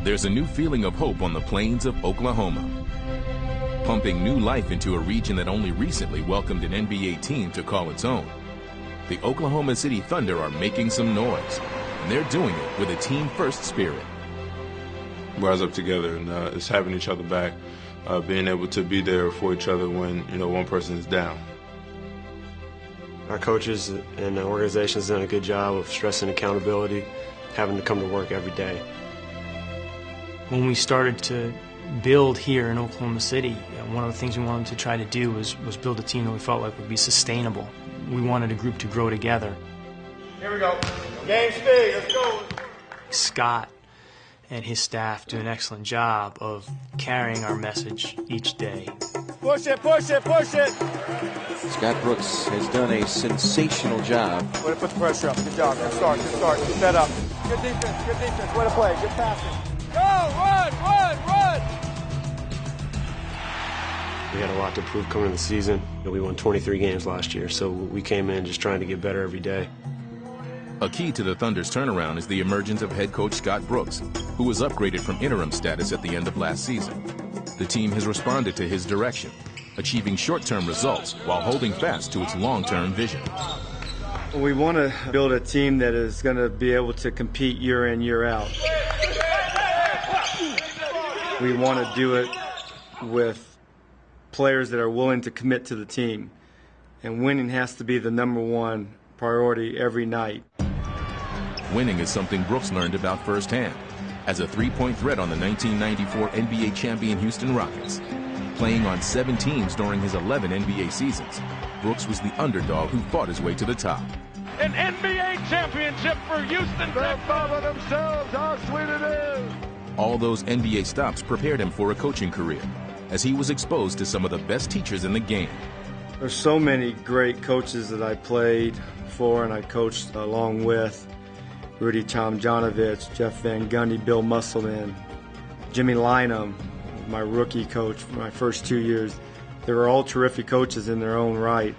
There's a new feeling of hope on the plains of Oklahoma, pumping new life into a region that only recently welcomed an NBA team to call its own. The Oklahoma City Thunder are making some noise, and they're doing it with a team-first spirit. Rise up together and it's having each other back, being able to be there for each other when one person is down. Our coaches and the organization has done a good job of stressing accountability, having to come to work every day. When we started to build here in Oklahoma City, one of the things we wanted to try to do was build a team that we felt like would be sustainable. We wanted a group to grow together. Here we go. Game speed, let's go. Scott and his staff do an excellent job of carrying our message each day. Push it, push it, push it. Scott Brooks has done a sensational job. Way to put the pressure up. Good job. Good start, good start. Set up. Good defense, good defense. Way to play. Good passing. Go, run, run, run. We had a lot to prove coming into the season. We won 23 games last year, so we came in just trying to get better every day. A key to the Thunder's turnaround is the emergence of head coach Scott Brooks, who was upgraded from interim status at the end of last season. The team has responded to his direction, achieving short-term results while holding fast to its long-term vision. We want to build a team that is going to be able to compete year in, year out. We want to do it with players that are willing to commit to the team. And winning has to be the #1 priority every night. Winning is something Brooks learned about firsthand as a three-point threat on the 1994 NBA champion Houston Rockets. Playing on 7 teams during his 11 NBA seasons, Brooks was the underdog who fought his way to the top. An NBA championship for Houston. They're by themselves. How sweet it is. All those NBA stops prepared him for a coaching career, as he was exposed to some of the best teachers in the game. There's so many great coaches that I played for and I coached along with. Rudy Tomjanovich, Jeff Van Gundy, Bill Musselman, Jimmy Lynam, my rookie coach for my first 2 years. They were all terrific coaches in their own right.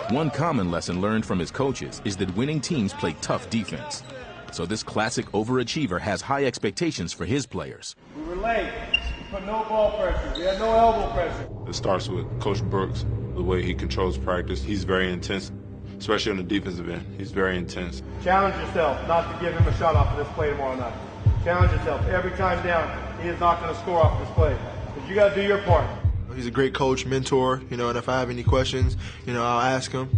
One common lesson learned from his coaches is that winning teams play tough defense. So this classic overachiever has high expectations for his players. We were late. We put no ball pressure. We had no elbow pressure. It starts with Coach Brooks, the way he controls practice. He's very intense, especially on the defensive end. He's very intense. Challenge yourself not to give him a shot off of this play tomorrow night. Challenge yourself. Every time down, he is not going to score off this play. But you got to do your part. He's a great coach, mentor, and if I have any questions, I'll ask him.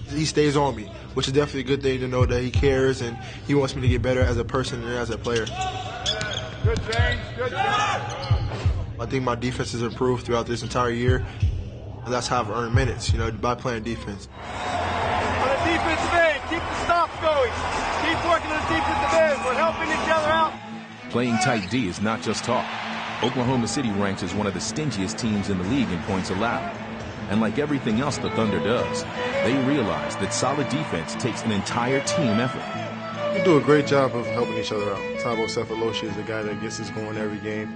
He stays on me, which is definitely a good thing to know that he cares and he wants me to get better as a person and as a player. Good, James. Good job. I think my defense has improved throughout this entire year. And that's how I've earned minutes, by playing defense. On the defense end, keep the stops going. Keep working on the defensive end. We're helping each other out. Playing tight D is not just talk. Oklahoma City ranks as one of the stingiest teams in the league in points allowed. And like everything else the Thunder does, they realize that solid defense takes an entire team effort. We do a great job of helping each other out. Thabo Sefolosha is the guy that gets us going every game.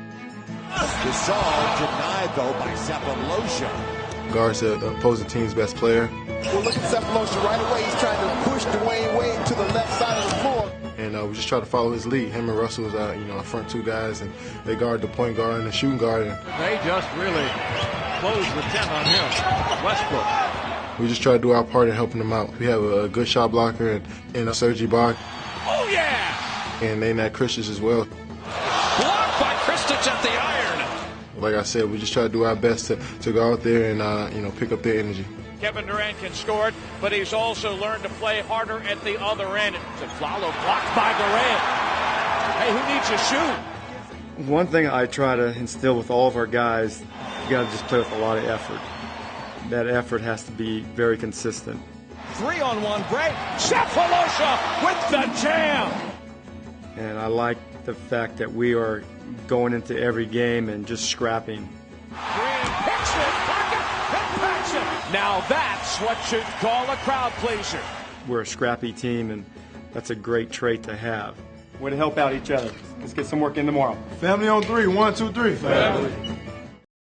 Gasol denied, though, by Sefolosha. Guards the opposing team's best player. Well, look at Sefolosha right away. He's trying to push Dwayne Wade to the left side of the floor. And we just try to follow his lead. Him and Russell is our front 2 guys, and they guard the point guard and the shooting guard. They just really closed the tent on him. Westbrook. We just try to do our part in helping them out. We have a good shot blocker in Serge Ibaka. Oh, yeah! And Nate Christians as well. Blocked by Christians at the iron. Like I said, we just try to do our best to go out there and pick up their energy. Kevin Durant can score it, but he's also learned to play harder at the other end. Follow blocked by Durant. Hey, who needs to shoot? One thing I try to instill with all of our guys, you got to just play with a lot of effort. That effort has to be very consistent. 3-on-1 break. Sefolosha with the jam. And I like the fact that we are going into every game and just scrapping. Green picks it, pocket, and packs it. Now that's what you'd call a crowd pleaser. We're a scrappy team, and that's a great trait to have. Way to help out each other. Let's get some work in tomorrow. Family on 3. 1, 2, 3. Family.